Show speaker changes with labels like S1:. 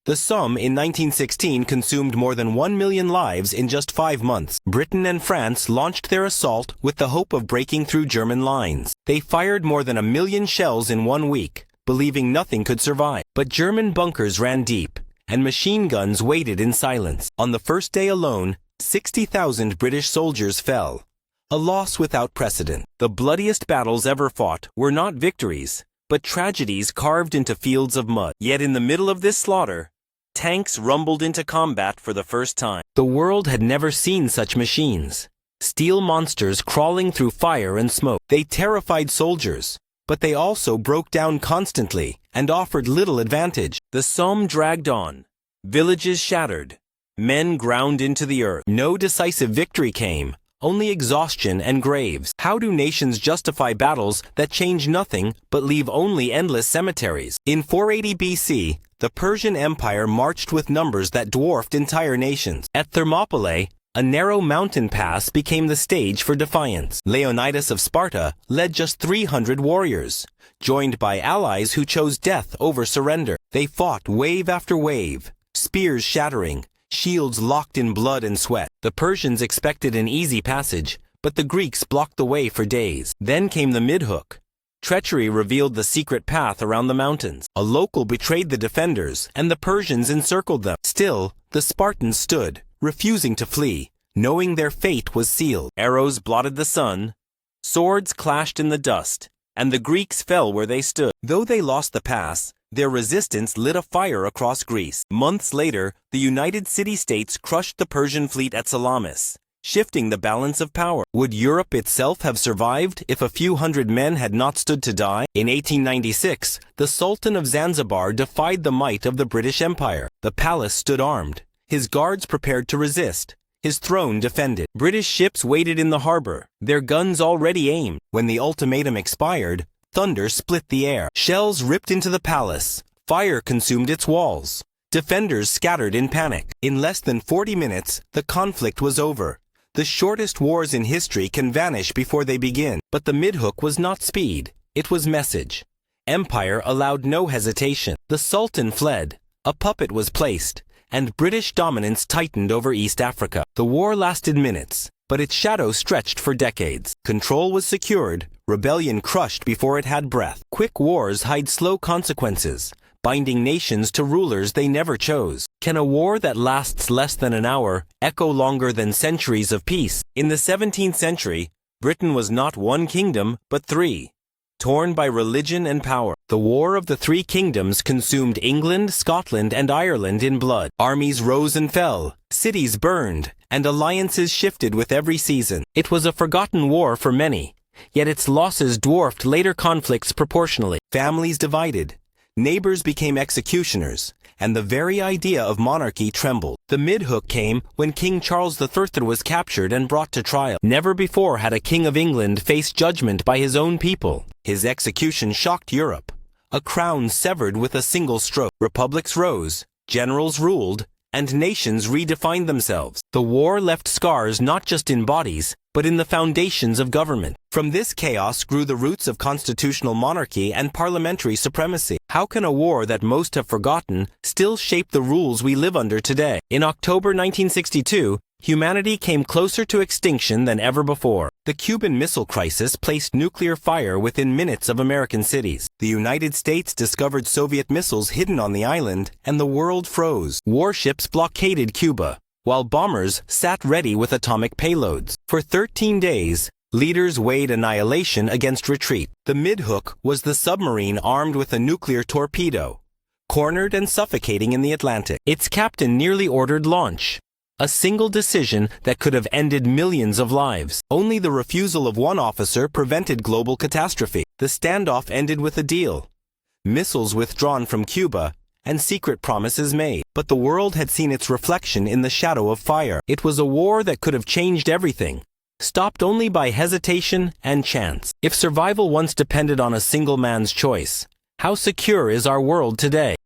S1: The Somme in 1916 consumed more than 1 million lives in just 5 months. Britain and France launched their assault with the hope of breaking through German lines. They fired more than 1 million shells in 1 week, believing nothing could survive. But German bunkers ran deep, and machine guns waited in silence. On the first day alone, 60,000 British soldiers fell. A loss without precedent. The bloodiest battles ever fought were not victories, but tragedies carved into fields of mud. Yet in the middle of this slaughter, tanks rumbled into combat for the first time. The world had never seen such machines. Steel monsters crawling through fire and smoke. They terrified soldiers, but they also broke down constantly and offered little advantage. The Somme dragged on. Villages shattered. Men ground into the earth. No decisive victory came, only exhaustion and graves. How do nations justify battles that change nothing but leave only endless cemeteries? In 480 BC, the Persian Empire marched with numbers that dwarfed entire nations. At Thermopylae, a narrow mountain pass became the stage for defiance. Leonidas of Sparta led just 300 warriors, joined by allies who chose death over surrender. They fought wave after wave, spears shattering, shields locked in blood and sweat. The Persians expected an easy passage, but the Greeks blocked the way for days. Then came the midhook. Treachery revealed the secret path around the mountains. A local betrayed the defenders, and the Persians encircled them. Still, the Spartans stood, refusing to flee, knowing their fate was sealed. Arrows blotted the sun, swords clashed in the dust, and the Greeks fell where they stood. Though they lost the pass, their resistance lit a fire across Greece. Months later, the United City-States crushed the Persian fleet at Salamis, shifting the balance of power. Would Europe itself have survived if a few hundred men had not stood to die? In 1896, the Sultan of Zanzibar defied the might of the British Empire. The palace stood armed, his guards prepared to resist, his throne defended. British ships waited in the harbor, their guns already aimed. When the ultimatum expired, thunder split the air. Shells ripped into the palace. Fire consumed its walls. Defenders scattered in panic. In less than 40 minutes, the conflict was over. The shortest wars in history can vanish before they begin. But the midhook was not speed. It was message. Empire allowed no hesitation. The Sultan fled. A puppet was placed, and British dominance tightened over East Africa. The war lasted minutes, but its shadow stretched for decades. Control was secured, rebellion crushed before it had breath. Quick wars hide slow consequences, binding nations to rulers they never chose. Can a war that lasts less than an hour echo longer than centuries of peace? In the 17th century, Britain was not one kingdom, but 3. Torn by religion and power. The War of the Three Kingdoms consumed England, Scotland, and Ireland in blood. Armies rose and fell, cities burned, and alliances shifted with every season. It was a forgotten war for many, yet its losses dwarfed later conflicts proportionally. Families divided, neighbors became executioners, and the very idea of monarchy trembled. The midhook came when King Charles III was captured and brought to trial. Never before had a king of England faced judgment by his own people. His execution shocked Europe. A crown severed with a single stroke. Republics rose, generals ruled, and nations redefined themselves. The war left scars not just in bodies, but in the foundations of government. From this chaos grew the roots of constitutional monarchy and parliamentary supremacy. How can a war that most have forgotten still shape the rules we live under today? In October 1962, humanity came closer to extinction than ever before. The Cuban Missile Crisis placed nuclear fire within minutes of American cities. The United States discovered Soviet missiles hidden on the island, and the world froze. Warships blockaded Cuba, while bombers sat ready with atomic payloads. For 13 days, leaders weighed annihilation against retreat. The midhook was the submarine armed with a nuclear torpedo, cornered and suffocating in the Atlantic. Its captain nearly ordered launch. A single decision that could have ended millions of lives. Only the refusal of one officer prevented global catastrophe. The standoff ended with a deal. Missiles withdrawn from Cuba, and secret promises made. But the world had seen its reflection in the shadow of fire. It was a war that could have changed everything, stopped only by hesitation and chance. If survival once depended on a single man's choice, how secure is our world today?